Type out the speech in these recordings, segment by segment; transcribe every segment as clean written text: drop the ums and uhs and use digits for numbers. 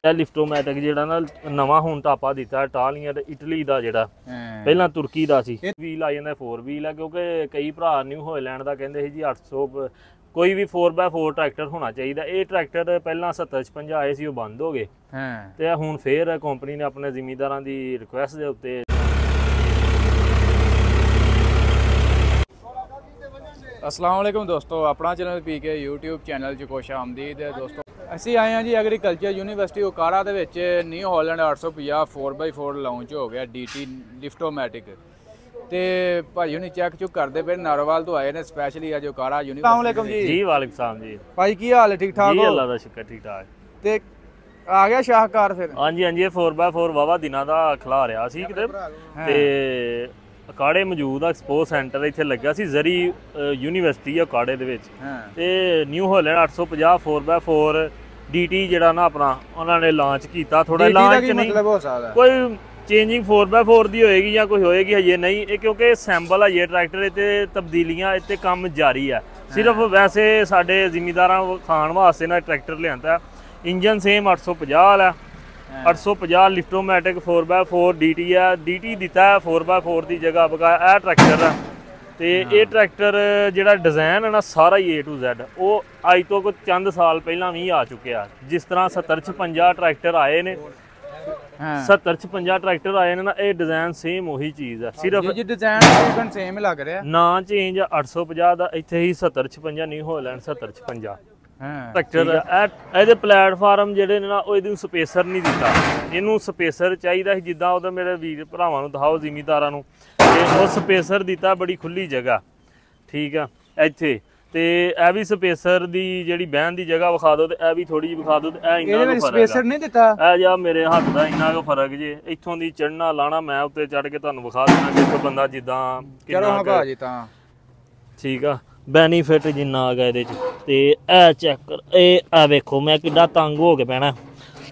ਲਿਫਟੋਮੈਟਿਕ ਜਿਹੜਾ ਨਾ ਨਵਾਂ ਹੁਣ ਟਾਪਾ ਦਿੱਤਾ ਇਟਾਲੀਅਨ ਇਟਲੀ ਦਾ, ਜਿਹੜਾ ਪਹਿਲਾਂ ਤੁਰਕੀ ਦਾ ਸੀ। ਵੀਲ ਆ ਜਾਂਦਾ 4 ਵੀਲ ਆ, ਕਿਉਂਕਿ ਕਈ ਭਰਾ ਨਿਊ ਹੋਲੈਂਡ ਦਾ ਕਹਿੰਦੇ ਸੀ ਜੀ 800 ਕੋਈ ਵੀ 4x4 ਟਰੈਕਟਰ ਹੋਣਾ ਚਾਹੀਦਾ। ਇਹ ਟਰੈਕਟਰ ਪਹਿਲਾਂ 70-56 ਆਏ ਸੀ, ਉਹ ਬੰਦ ਹੋ ਗਏ ਤੇ ਹੁਣ ਫੇਰ ਕੰਪਨੀ ਨੇ ਆਪਣੇ ਜ਼ਿਮੀਂਦਾਰਾਂ ਦੀ ਰਿਕੁਐਸਟ ਦੇ ਉੱਤੇ अस्सलाम वालेकुम दोस्तों, अपना चैनल पीके यूट्यूब चैनल च खुश आमदीद है दोस्तों। ਅਸੀਂ ਆਏ ਹਾਂ ਜੀ ਐਗਰੀਕਲਚਰ ਯੂਨੀਵਰਸਿਟੀ ਓਕਾੜਾ ਦੇ ਵਿੱਚ ਨਿਊ ਹਾਲੈਂਡ 850 4x4 ਲਾਂਚ ਹੋ ਗਿਆ ਡੀਟੀ ਲਿਫਟੋਮੈਟਿਕ ਤੇ ਭਾਈ ਹੁਣੀ ਚੈੱਕ ਚੁੱਕ ਕਰਦੇ ਪਏ, ਨਾਰੋਵਾਲ ਤੋਂ ਆਏ ਨੇ ਸਪੈਸ਼ਲੀ ਅੱਜ ਓਕਾੜਾ ਯੂਨੀਵਰਸਿਟੀ। अस्सलाम वालेकुम जी। जी वालेकुम सलाम जी। ਭਾਈ ਕੀ ਹਾਲ ਹੈ? ਠੀਕ ਠਾਕ जी ਹੋ? अल्लाह दा शुक्र ठीक ठाक। ਤੇ ਆ ਗਿਆ ਸ਼ਾਹਕਾਰ ਫਿਰ? ਹਾਂਜੀ ਹਾਂਜੀ, ਇਹ 4x4 ਵਾਵਾ ਦਿਨਾਂ ਦਾ ਖਿਲਾ ਰਿਹਾ ਸੀ ਕਿਤੇ ਤੇ ਅਕਾੜੇ ਮੌਜੂਦ ਆ। ਐਕਸਪੋ ਸੈਂਟਰ ਇੱਥੇ ਲੱਗਿਆ ਸੀ, ਜ਼ਰੀ ਯੂਨੀਵਰਸਿਟੀ ਆ ਅਕਾੜੇ ਦੇ ਵਿੱਚ ਤੇ ਨਿਊ ਹਾਲੈਂਡ 850 4x4 ਡੀਟੀ ਜਿਹੜਾ ਨਾ ਆਪਣਾ ਉਹਨਾਂ ਨੇ ਲਾਂਚ ਕੀਤਾ। ਥੋੜਾ ਲਾਂਚ ਨਹੀਂ ਮਤਲਬ ਹੋ ਸਕਦਾ ਕੋਈ ਚੇਂਜਿੰਗ 4x4 ਦੀ ਹੋਏਗੀ ਜਾਂ ਕੋਈ ਹੋਏਗੀ ਹਜੇ ਨਹੀਂ, ਇਹ ਕਿਉਂਕਿ ਸੈਂਬਲ ਆ ਇਹ ਟਰੈਕਟਰ ਤੇ ਤਬਦੀਲੀਆਂ ਇੱਥੇ ਕੰਮ ਜਾਰੀ ਆ। ਸਿਰਫ ਵੈਸੇ ਸਾਡੇ ਜ਼ਿਮੀਂਦਾਰਾਂ ਖਾਣ ਵਾਸਤੇ ਨਾ ਟਰੈਕਟਰ ਲਿਆਂਦਾ। ਇੰਜਨ ਸੇਮ 850 ਵਾਲਾ 850 ਲਿਫਟੋਮੈਟਿਕ 4x4 ਡੀਟੀ ਆ। ਡੀਟੀ ਦਿੱਤਾ 4x4 ਦੀ ਜਗ੍ਹਾ ਬਕਾਇਆ ਇਹ ਟਰੈਕਟਰ ਆ। ਤੇ ਇਹ ਟਰੈਕਟਰ ਜਿਹੜਾ ਡਿਜ਼ਾਈਨ ਹੈ ਨਾ ਸਾਰਾ ਹੀ A to Z ਉਹ ਅੱਜ ਤੋਂ ਕੁਝ ਚੰਦ ਸਾਲ ਪਹਿਲਾਂ ਵੀ ਆ ਚੁੱਕਿਆ। ਜਿਸ ਤਰ੍ਹਾਂ 70-56 ਟਰੈਕਟਰ ਆਏ ਨੇ 70-56 ਟਰੈਕਟਰ ਆਏ ਨੇ ਨਾ, ਇਹ ਡਿਜ਼ਾਈਨ ਸੇਮ ਉਹੀ ਚੀਜ਼ ਆ, ਸਿਰਫ ਡਿਜ਼ਾਈਨ ਸੇਮ ਲੱਗ ਰਿਹਾ ਨਾ ਚੇਂਜ। 850 ਦਾ ਇੱਥੇ ਹੀ 70-56 ਨਹੀਂ ਹੋ ਲੈਣ 70-56 ਟਰੈਕਟਰ। ਇਹਦੇ ਪਲੇਟਫਾਰਮ ਜਿਹੜੇ ਨੇ ਨਾ ਉਹ ਇਹਨੂੰ ਸਪੇਸਰ ਨਹੀਂ ਦਿੱਤਾ, ਇਹਨੂੰ ਸਪੇਸਰ ਚਾਹੀਦਾ ਸੀ ਜਿੱਦਾਂ ਉਹਦਾ ਮੇਰੇ ਵੀਰ ਭਰਾਵਾਂ ਨੂੰ ਦਿਖਾਓ ਜ਼ਿਮੀਂਦਾਰਾਂ ਨੂੰ, ਤੇ ਉਹ ਸਪੇਸਰ ਦਿੱਤਾ ਬੜੀ ਖੁੱਲੀ ਜਗ੍ਹਾ, ਠੀਕ ਆ ਇੱਥੇ। ਤੇ ਇਹ ਵੀ ਸਪੇਸਰ ਦੀ ਜਿਹੜੀ ਬਹਿਣ ਦੀ ਜਗ੍ਹਾ ਵਿਖਾ ਦਿਓ ਤੇ ਇਹ ਵੀ ਥੋੜੀ ਜਿਹੀ ਵਿਖਾ ਦਿਓ ਤੇ ਇਹ ਇੰਨਾ ਕੁ ਸਪੇਸਰ ਨਹੀਂ ਦਿੱਤਾ। ਇਹ ਜਾਂ ਮੇਰੇ ਹੱਥ ਦਾ ਇੰਨਾ ਕੁ ਫਰਕ ਜੇ, ਇੱਥੋਂ ਦੀ ਚੜਨਾ ਲਾਣਾ ਮੈਂ ਉੱਤੇ ਚੜ ਕੇ ਤੁਹਾਨੂੰ ਵਿਖਾ ਦੇਣਾ ਕਿ ਬੰਦਾ ਜਿੱਦਾਂ ਕਿੰਨਾ ਭਾਜੀ ਤਾਂ ਠੀਕ ਆ ਬੈਨੀਫਿਟ ਜਿੰਨਾ ਆ ਗਿਆ ਇਹਦੇ ਚ। ਤੇ ਇਹ ਚੈੱਕ ਕਰ, ਇਹ ਵੇਖੋ ਮੈਂ ਕਿੱਡਾ ਤੰਗ ਹੋ ਕੇ ਪੈਣਾ।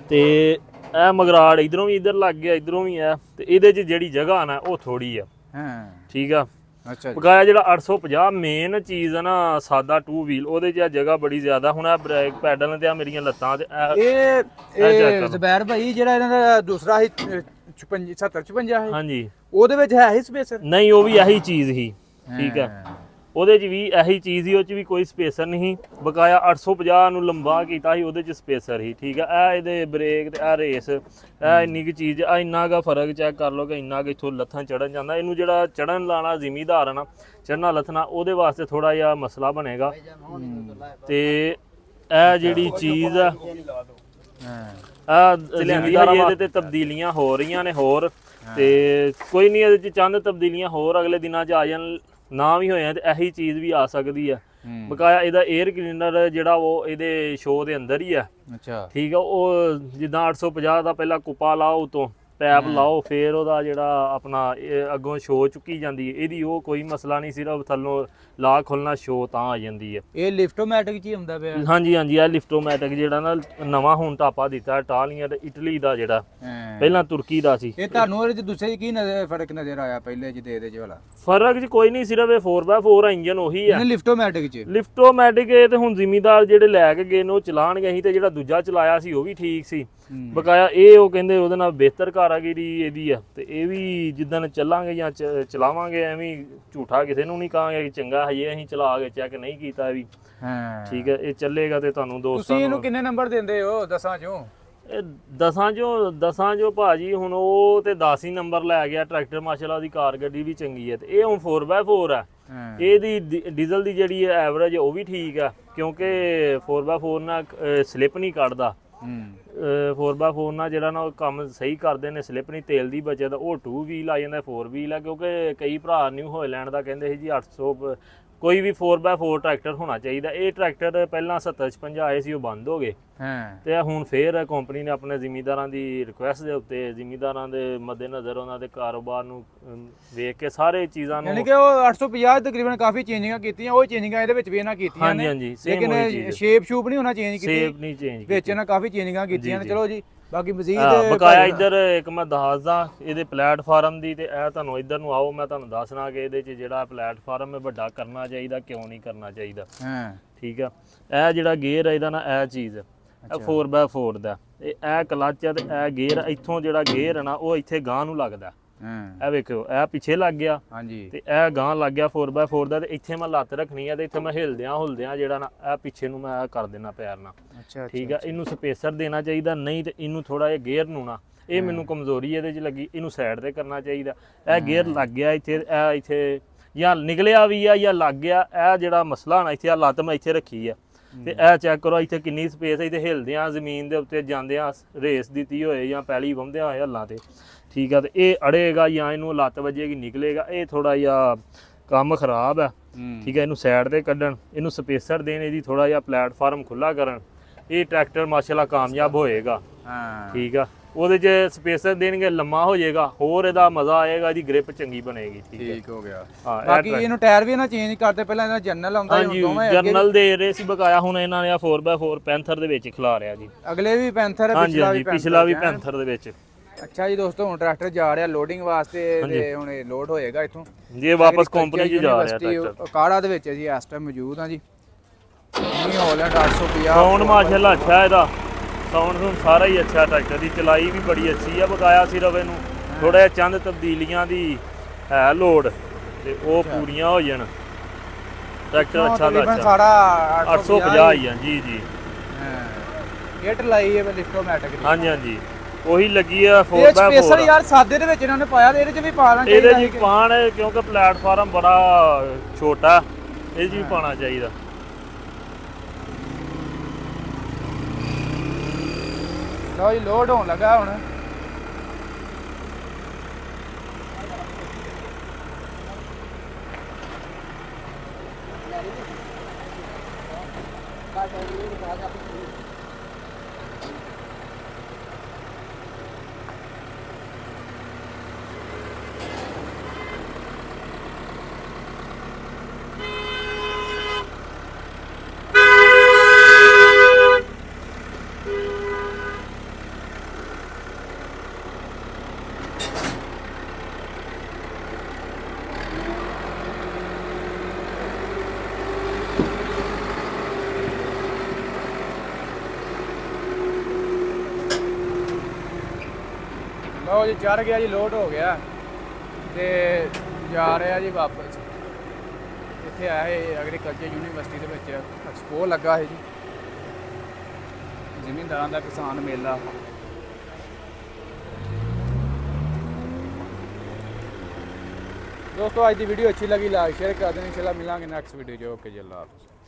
ਤੇ ਇਹ ਮਗਰਾੜ ਇਧਰੋਂ ਵੀ ਇੱਧਰ ਲੱਗ ਗਿਆ, ਇਧਰੋਂ ਵੀ ਆ, ਤੇ ਇਹਦੇ ਚ ਜਿਹੜੀ ਜਗ੍ਹਾ ਨਾ ਉਹ ਥੋੜੀ ਆ, ਠੀਕ ਆ। ਅੱਛਾ ਬਕਾਇਆ ਜਿਹੜਾ 850 ਮੇਨ ਚੀਜ਼ ਆ ਨਾ ਸਾਦਾ 2 ਵੀਲ, ਉਹਦੇ ਚ ਜਗ੍ਹਾ ਬੜੀ ਜ਼ਿਆਦਾ। ਹੁਣ ਇਹ ਬ੍ਰੇਕ ਪੈਡਲ ਤੇ ਆ ਮੇਰੀਆਂ ਲੱਤਾਂ ਤੇ ਇਹ ਜ਼ਬੈਰ ਭਾਈ ਜਿਹੜਾ ਇਹਨਾਂ ਦਾ ਦੂਸਰਾ ਸੀ 70-56 ਹੈ, ਹਾਂਜੀ ਉਹਦੇ ਵਿੱਚ ਹੈ ਹੀ ਸਪੇਸਰ ਨਹੀਂ? ਉਹ ਵੀ ਇਹੀ ਚੀਜ਼ ਹੀ, ਠੀਕ ਆ। ਉਹਦੇ 'ਚ ਵੀ ਇਹੀ ਚੀਜ਼ ਸੀ, ਉਹ 'ਚ ਵੀ ਕੋਈ ਸਪੇਸਰ ਨਹੀਂ। ਬਕਾਇਆ 850 ਨੂੰ ਲੰਬਾ ਕੀਤਾ ਸੀ, ਉਹਦੇ 'ਚ ਸਪੇਸਰ ਹੀ, ਠੀਕ ਆ। ਇਹ ਇਹਦੇ ਬ੍ਰੇਕ ਤੇ ਇਹ ਰੇਸ, ਇਹ ਇੰਨੀ ਕੁ ਚੀਜ਼ ਆ, ਇੰਨਾ ਕੁ ਫਰਕ ਚੈੱਕ ਕਰ ਲਓ ਕਿ ਇੰਨਾ ਕੁ ਇੱਥੋਂ ਲੱਥਾਂ ਚੜਨ ਜਾਂਦਾ। ਇਹਨੂੰ ਜਿਹੜਾ ਚੜਨ ਲਾਣਾ ਜ਼ਿਮੀਂਦਾਰ ਆ ਨਾ, ਚੜਨਾ ਲੱਥਣਾ, ਉਹਦੇ ਵਾਸਤੇ ਥੋੜਾ ਜਿਹਾ ਮਸਲਾ ਬਣੇਗਾ। ਤੇ ਇਹ ਜਿਹੜੀ ਚੀਜ਼ ਆ ਜ਼ਿਮੀਂਦਾਰਾਂ ਇਹਦੇ ਤੇ ਤਬਦੀਲੀਆਂ ਹੋ ਰਹੀਆਂ ਨੇ ਹੋਰ, ਤੇ ਕੋਈ ਨਹੀਂ ਇਹਦੇ 'ਚ ਚੰਦ ਤਬਦੀਲੀਆਂ ਹੋਰ ਅਗਲੇ ਦਿਨਾਂ 'ਚ ਆ ਜਾਣ, ਨਾ ਵੀ ਹੋਇਆ ਤੇ ਇਹੀ ਚੀਜ਼ ਵੀ ਆ ਸਕਦੀ ਆ। ਬਕਾਇਆ ਇਹਦਾ 에ਅਰ ਕਲੀਨਰ ਜਿਹੜਾ ਉਹ ਇਹਦੇ ਸ਼ੋਅ ਦੇ ਅੰਦਰ ਹੀ ਆ, ਠੀਕ ਆ। ਉਹ ਜਿੱਦਾਂ 850 ਦਾ ਪਹਿਲਾਂ ਕੁਪਾ ਲਾਓ, ਉਤੋਂ ਪੈਪ ਲਾਓ, ਫੇਰ ਉਹਦਾ ਜਿਹੜਾ ਆਪਣਾ ਅੱਗੋਂ ਸ਼ੋਅ ਚੁੱਕੀ ਜਾਂਦੀ ਹੈ ਇਹਦੀ, ਉਹ ਕੋਈ ਮਸਲਾ ਨਹੀਂ, ਸਿਰਫ ਥੱਲੋਂ ਲਾ ਖੋਲਣਾ ਸ਼ੋਅ ਤਾਂ ਆ ਜਾਂਦੀ ਹੈ। ਇਹ ਲਿਫਟੋਮੈਟਿਕ ਚ ਹੀ ਹੁੰਦਾ ਪਿਆ? ਹਾਂਜੀ ਹਾਂਜੀ, ਇਹ ਲਿਫਟੋਮੈਟਿਕ ਜਿਹੜਾ ਨਾ ਨਵਾਂ ਹੁਣ ਟਾਪਾ ਦਿੱਤਾ ਇਟਾਲੀਅਨ ਇਟਲੀ ਦਾ, ਜਿਹੜਾ ਪਹਿਲਾਂ ਤੁਰਕੀ ਦਾ ਸੀ। ਇਹ ਤੁਹਾਨੂੰ ਇਹਦੇ ਦੂਸਰੇ ਕੀ ਫਰਕ ਨਜ਼ਰ ਆਇਆ ਪਹਿਲੇ ਜਿਹਦੇ ਇਹਦੇ ਚ ਵਾਲਾ? ਫਰਕ ਚ ਕੋਈ ਨਹੀਂ, ਸਿਰਫ ਇਹ 4x4 ਇੰਜਨ ਉਹੀ ਆ ਲਿਫਟੋਮੈਟਿਕ ਚ। ਲਿਫਟੋਮੈਟਿਕ ਇਹ ਤੇ ਹੁਣ ਜ਼ਿਮੀਂਦਾਰ ਜਿਹੜੇ ਲੈ ਕੇ ਗਏ ਨੇ ਉਹ ਚਲਾਣਗੇ ਹੀ, ਤੇ ਜਿਹੜਾ ਦੂਜਾ ਚਲਾਇਆ ਸੀ ਉਹ ਵੀ ਠੀਕ ਸੀ। ਬਕਾਇਆ ਇਹ ਉਹ ਕਹਿੰਦੇ ਉਹਦੇ ਨਾਲ ਬਿਹਤਰ ਕਾਰਾਗਰੀ ਇਹਦੀ ਆ, ਤੇ ਇਹ ਵੀ ਜਿੱਦਣ ਚੱਲਾਂਗੇ ਜਾਂ ਚਲਾਵਾਂਗੇ ਐਵੇਂ ਝੂਠਾ ਕਿਸੇ ਨੂੰ ਨਹੀਂ ਕਹਾਂਗੇ ਕਿ ਚੰਗਾ ਹਜੇ ਅਸੀਂ ਚਲਾ ਕੇ ਚੈੱਕ ਨਹੀਂ ਕੀਤਾ ਵੀ, ਠੀਕ ਹੈ। ਇਹ ਚੱਲੇਗਾ ਤੇ ਤੁਹਾਨੂੰ ਦੋਸਤਾਂ ਤੁਸੀਂ ਇਹਨੂੰ ਕਿੰਨੇ ਨੰਬਰ ਦਿੰਦੇ ਹੋ 10 ਚੋਂ? ਇਹ 10 ਚੋਂ ਭਾਜੀ ਹੁਣ ਉਹ ਤੇ 10 ਹੀ ਨੰਬਰ ਲੈ ਗਿਆ ਟਰੈਕਟਰ। ਮਾਸ਼ਾਅੱਲਾ ਦੀ ਕਾਰਗਰੀ ਵੀ ਚੰਗੀ ਹੈ, ਤੇ ਇਹ ਹੁਣ 4x4 ਆ। ਇਹਦੀ ਡੀਜ਼ਲ ਦੀ ਜਿਹੜੀ ਐਵਰੇਜ ਉਹ ਵੀ ਠੀਕ ਆ, ਕਿਉਂਕਿ 4x4 ਨਾਲ ਸਲਿੱਪ ਨਹੀਂ ਕੱਢਦਾ। 4x4 ਨਾਲ ਜਿਹੜਾ ਨਾ ਉਹ ਕੰਮ ਸਹੀ ਕਰਦੇ ਨੇ, ਸਲਿੱਪ ਨਹੀਂ, ਤੇਲ ਦੀ ਬਚਤ। ਉਹ 2 ਵੀਲ ਆ ਜਾਂਦਾ, 4 ਵੀਲ ਆ, ਕਿਉਂਕਿ ਕਈ ਭਰਾ ਨਿਊ ਹੋਲੈਂਡ ਦਾ ਕਹਿੰਦੇ ਸੀ ਜੀ 800 ਕੋਈ ਵੀ 4x4 ਟਰੈਕਟਰ ਹੋਣਾ ਚਾਹੀਦਾ। ਇਹ ਟਰੈਕਟਰ ਪਹਿਲਾਂ 70-56 ਆਏ ਸੀ, ਉਹ ਬੰਦ ਹੋ ਗਏ ਤੇ ਹੁਣ ਫੇਰ ਕੰਪਨੀ ਨੇ ਆਪਣੇ ਜ਼ਿਮੀਂਦਾਰਾਂ ਦੀ ਰਿਕੁਐਸਟ ਦੇ ਉੱਤੇ, ਜ਼ਿਮੀਂਦਾਰਾਂ ਦੇ ਮੱਦੇਨਜ਼ਰ ਉਹਨਾਂ ਦੇ ਕਾਰੋਬਾਰ ਨੂੰ ਵੇਖ ਕੇ ਸਾਰੇ ਚੀਜ਼ਾਂ ਨੂੰ, ਯਾਨੀ ਕਿ ਉਹ 850 ਤਕਰੀਬਨ ਕਾਫੀ ਚੇਂਜਿੰਗਾਂ ਕੀਤੀਆਂ, ਉਹ ਚੇਂਜਿੰਗਾਂ ਇਹਦੇ ਵਿੱਚ ਵੀ ਇਹਨਾਂ ਕੀਤੀਆਂ ਨੇ। ਹਾਂਜੀ, ਲੇਕਿਨ ਸ਼ੇਪ ਸ਼ੂਪ ਨਹੀਂ ਹੋਣਾ ਚੇਂਜ ਕੀਤੀ, ਸ਼ੇਪ ਨਹੀਂ ਚੇਂਜ ਕੀਤੀ, ਵਿੱਚ ਇਹਨਾਂ ਕਾਫੀ ਚੇਂਜਿੰਗਾਂ ਕੀਤੀਆਂ ਨੇ। ਚਲੋ ਜੀ, ਬਾਕੀ ਮਜ਼ੀਦ ਬਕਾਇਆ ਇੱਧਰ ਇੱਕ ਮੈਂ ਦੱਸਦਾ ਇਹਦੇ ਪਲੇਟਫਾਰਮ ਦੀ, ਤੇ ਇਹ ਤੁਹਾਨੂੰ ਇੱਧਰ ਨੂੰ ਆਓ ਮੈਂ ਤੁਹਾਨੂੰ ਦੱਸਣਾ ਕਿ ਇਹਦੇ 'ਚ ਜਿਹੜਾ ਪਲੇਟਫਾਰਮ ਹੈ ਵੱਡਾ ਕਰਨਾ ਚਾਹੀਦਾ, ਕਿਉਂ ਨਹੀਂ ਕਰਨਾ ਚਾਹੀਦਾ, ਠੀਕ ਆ। ਇਹ ਜਿਹੜਾ ਗੇਅਰ ਹੈ ਇਹਦਾ ਨਾ ਇਹ ਚੀਜ਼ 4x4 ਦਾ, ਤੇ ਇਹ ਕਲੱਚ ਆ ਤੇ ਇਹ ਗੇਅਰ, ਇੱਥੋਂ ਜਿਹੜਾ ਗੇਅਰ ਹੈ ਨਾ ਉਹ ਇੱਥੇ ਗਾਂ ਨੂੰ ਲੱਗਦਾ। ਹਾਂ ਇਹ ਵੇਖਿਓ ਇਹ ਪਿੱਛੇ ਲੱਗ ਗਿਆ ਹਾਂਜੀ ਤੇ ਇਹ ਗਾਂ ਲੱਗ ਗਿਆ 4x4 ਦਾ, ਤੇ ਇੱਥੇ ਮੈਂ ਲੱਤ ਰੱਖਣੀ ਆ ਤੇ ਇੱਥੇ ਮੈਂ ਹਿਲਦਿਆਂ ਜਿਹੜਾ ਨਾ ਇਹ ਪਿੱਛੇ ਨੂੰ ਮੈਂ ਕਰ ਦੇਣਾ ਪੈਰ ਨਾਲ। ਅੱਛਾ ਠੀਕ ਆ, ਇਹਨੂੰ ਸਪੇਸਰ ਦੇਣਾ ਚਾਹੀਦਾ, ਨਹੀਂ ਤੇ ਇਹਨੂੰ ਥੋੜਾ ਜਿਹਾ ਗੇਅਰ ਨੂੰ ਨਾ, ਇਹ ਮੈਨੂੰ ਕਮਜ਼ੋਰੀ ਇਹਦੇ 'ਚ ਲੱਗੀ, ਇਹਨੂੰ ਸਾਈਡ ਤੇ ਕਰਨਾ ਚਾਹੀਦਾ। ਇਹ ਗੇਅਰ ਲੱਗ ਗਿਆ ਇੱਥੇ, ਇਹ ਇੱਥੇ ਜਾਂ ਨਿਕਲਿਆ ਵੀ ਆ ਜਾਂ ਲੱਗ ਗਿਆ, ਇਹ ਜਿਹੜਾ ਮਸਲਾ ਨਾ ਇੱਥੇ ਆ ਲੱਤ ਮੈਂ ਇੱਥੇ ਰੱਖੀ ਆ ਤੇ ਇਹ ਚੈੱਕ ਕਰੋ ਇੱਥੇ ਕਿੰਨੀ ਸਪੇਸ ਹੈ, ਇੱਥੇ ਹਿਲਦਿਆਂ ਜ਼ਮੀਨ ਦੇ ਉੱਤੇ ਜਾਂਦਿਆਂ ਰੇਸ ਦਿੱਤੀ ਹੋਏ ਜਾਂ ਪੈਲੀ ਵੰਦਿਆਂ ਹੋਏ ਹੱਲਾਂ ਤੇ। ਠੀਕ ਆ, ਤੇ ਇਹ ਅੜੇਗਾ ਜਾਂ ਇਹਨੂੰ ਲੱਤ ਵੱਜੇਗੀ ਨਿਕਲੇਗਾ, ਇਹ ਥੋੜਾ ਜਿਹਾ ਕੰਮ ਖਰਾਬ ਹੈ। ਠੀਕ ਹੈ, ਇਹਨੂੰ ਸਾਈਡ ਤੇ ਕੱਢਣ, ਇਹਨੂੰ ਸਪੇਸਰ ਦੇਣ, ਇਹਦੀ ਥੋੜਾ ਜਿਹਾ ਪਲੇਟਫਾਰਮ ਖੁੱਲਾ ਕਰਨ, ਇਹ ਟਰੈਕਟਰ ਮਾਸ਼ਾਅੱਲਾ ਕਾਮਯਾਬ ਹੋਏਗਾ। ਠੀਕ ਆ, ਉਹਦੇ 'ਚ ਸਪੇਸਰ ਦੇਣਗੇ ਲੰਮਾ ਹੋ ਜਾਏਗਾ, ਹੋਰ ਇਹਦਾ ਮਜ਼ਾ ਆਏਗਾ, ਇਹਦੀ ਗ੍ਰਿਪ ਚੰਗੀ ਬਣੇਗੀ। ਠੀਕ ਹੋ ਗਿਆ। ਹਾਂ, ਬਾਕੀ ਇਹਨੂੰ ਟਾਇਰ ਵੀ ਇਹਨਾਂ ਚੇਂਜ ਕਰਦੇ, ਪਹਿਲਾਂ ਇਹਨਾਂ ਜਰਨਲ ਆਉਂਦਾ ਹਾਂਜੀ ਜਰਨਲ ਦੇ ਰਹੇ ਸੀ ਬਕਾਇਆ, ਹੁਣ ਇਹਨਾਂ ਨੇ 4x4 ਪੈਂਥਰ ਦੇ ਵਿੱਚ ਖਿਲਾ ਰਿਆ ਜੀ। ਅਗਲੇ ਵੀ ਪੈਂਥਰ ਹੈ, ਪਿਛਲਾ ਵੀ ਪੈਂਥਰ ਦੇ ਵਿੱਚ। ਅੱਛਾ ਜੀ ਦੋਸਤੋ, ਹੁਣ ਟਰੈਕਟਰ ਜਾ ਰਿਹਾ ਲੋਡਿੰਗ ਵਾਸਤੇ ਤੇ ਹੁਣ ਇਹ ਲੋਡ ਹੋਏਗਾ ਇੱਥੋਂ, ਇਹ ਵਾਪਸ ਕੰਪਨੀ 'ਚ ਜਾ ਰਿਹਾ ਟਰੈਕਟਰ। ਕਾੜਾ ਦੇ ਵਿੱਚ ਜੀ ਇਸ ਟਾਈਮ ਮੌਜੂਦ ਹਾਂ ਜੀ। ਨਿਊ ਹਾਲੈਂਡ 850 ਸਾਊਂਡ ਮਾਸ਼ਾਅੱਲਾ ਅੱਛਾ, ਇਹਦਾ ਸਾਊਂਡ ਸਾਰਾ ਹੀ ਅੱਛਾ, ਟਰੈਕਟਰ ਦੀ ਚਲਾਈ ਵੀ ਬੜੀ ਅੱਛੀ ਆ। ਬਕਾਇਆ ਸਿਰਫ ਇਹਨੂੰ ਥੋੜਾ ਜਿਹਾ ਚੰਦ ਤਬਦੀਲੀਆਂ ਦੀ ਹੈ ਲੋੜ, ਤੇ ਉਹ ਪੂਰੀਆਂ ਹੋ ਜਾਣ। ਟਰੈਕਟਰ ਅੱਛਾ ਦਾ ਅੱਛਾ, ਸਾਡਾ 850 ਹੀ ਆ ਜੀ ਜੀ। ਗੇਟ ਲਾਈ ਹੈ ਲਿਫਟੋਮੈਟਿਕ ਦੀ। ਹਾਂਜੀ ਹਾਂਜੀ, ਉਹੀ ਲੱਗੀ ਆ 4x4। ਸਪੇਸਰ ਯਾਰ ਸਾਦੇ ਦੇ ਵਿੱਚ ਇਹਨਾਂ ਨੇ ਪਾਇਆ, ਤੇ ਇਹਦੇ 'ਚ ਵੀ ਪਾ ਲੈਣਾ ਚਾਹੀਦਾ। ਇਹਦੇ 'ਚ ਪਾਣ, ਕਿਉਂਕਿ ਪਲੇਟਫਾਰਮ ਬੜਾ ਛੋਟਾ, ਇਹਦੇ 'ਚ ਵੀ ਪਾਣਾ ਚਾਹੀਦਾ। ਲਓ ਜੀ ਲੋਡ ਹੋਣ ਲੱਗਾ ਹੁਣ। ਲਓ ਜੀ ਚੜ ਗਿਆ ਜੀ, ਲੋਡ ਹੋ ਗਿਆ ਤੇ ਜਾ ਰਿਹਾ ਜੀ ਵਾਪਸ। ਇੱਥੇ ਆਇਆ ਹੈ ਐਗਰੀਕਲਚਰ ਯੂਨੀਵਰਸਿਟੀ ਦੇ ਵਿੱਚ ਐਕਸਪੋ ਲੱਗਾ ਹੈ ਜੀ, ਜ਼ਿਮੀਂਦਾਰਾਂ ਦਾ ਕਿਸਾਨ ਮੇਲਾ। ਦੋਸਤੋ ਅੱਜ ਦੀ ਵੀਡੀਓ ਅੱਛੀ ਲੱਗੀ ਲਾਈਕ ਸ਼ੇਅਰ ਕਰ ਦੇਣੀ। ਇੰਸ਼ਾਅੱਲਾ ਮਿਲਾਂਗੇ ਨੈਕਸਟ ਵੀਡੀਓ 'ਚ। ਓਕੇ ਜੀ, ਅੱਲਾ ਹਾਫਿਜ਼।